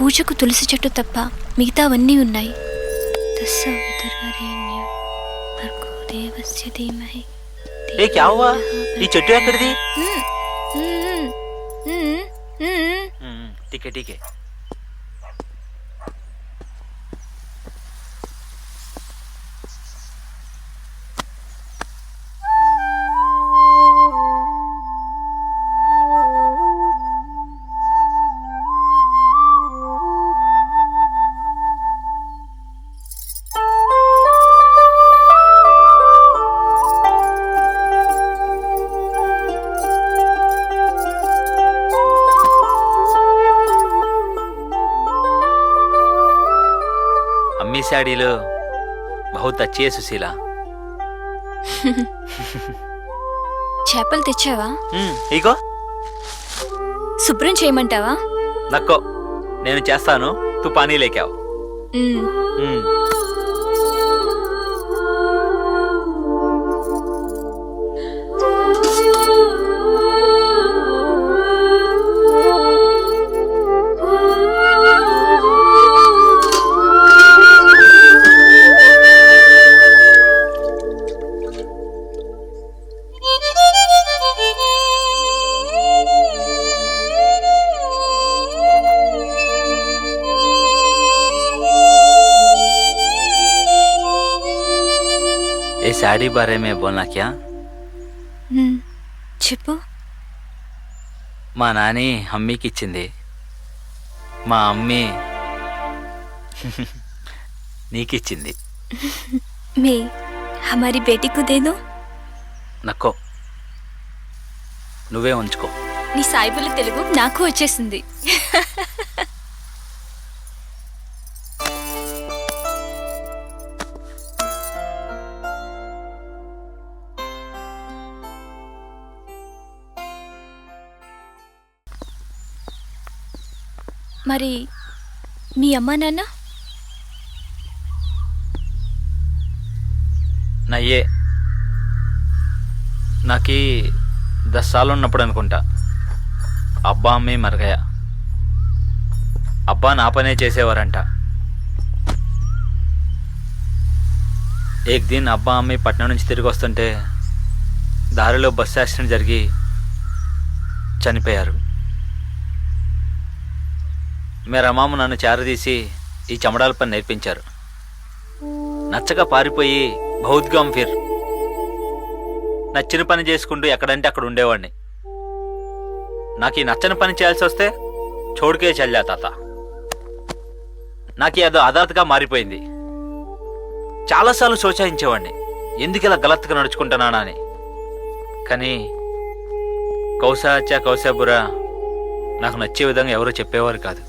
పూజకు తులసి చెట్టు తప్ప మిగతావన్నీ ఉన్నాయి. ఏ క్యా హువా? ఈ చెట్టు ఎక్కడిది? ఠీకే ఠీకే. అమ్मी साड़ीलो बहुत अच्छी है सुशीला. చేపలు తెచ్చావా? ఇగో. శుభ్రం చేయమంటావా? నక్కో, నేను చేస్తాను. తు పానీ లేకావు. ఏ साड़ी बारे में बोलना क्या? చెప్పు. మా నాని అమ్మీకి ఇచ్చింది. మా అమ్మి నీకిచ్చింది. మే హమారీ బేటీకు దే దో. నక్కో, నువ్వే ఉంచుకో. నీ సాయిబుల తెలుగు నాకు వచ్చేసింది. మరి మీ అమ్మా నాన్న? నయ్యే నాకి 10 साल ఉన్నప్పుడు అనుకుంటా అబ్బా అమ్మే మరగయా. అబ్బా నా పనే చేసేవారంట. ఏక్ దిన్ అబ్బా అమ్మే పట్నం నుంచి తిరిగి వస్తుంటే దారిలో బస్సు యాక్సిడెంట్ జరిగి చనిపోయారు. మేరా మామ నన్ను చేరదీసి ఈ చమడాల పని నేర్పించారు. నచ్చక పారిపోయి బౌద్గాం ఫిర్ నచ్చిన పని చేసుకుంటూ ఎక్కడంటే అక్కడ ఉండేవాడిని. నాకు ఈ నచ్చని పని చేయాల్సి వస్తే చోడుకే చల్లా తాత. నాకు అదో ఆదాతగా మారిపోయింది. చాలాసార్లు సోచాయించేవాడిని, ఎందుకు ఇలా గలత్తుగా నడుచుకుంటున్నానా అని. కానీ కౌసా అచ్చా కౌసా బురా నాకు నచ్చే విధంగా ఎవరూ చెప్పేవారు కాదు.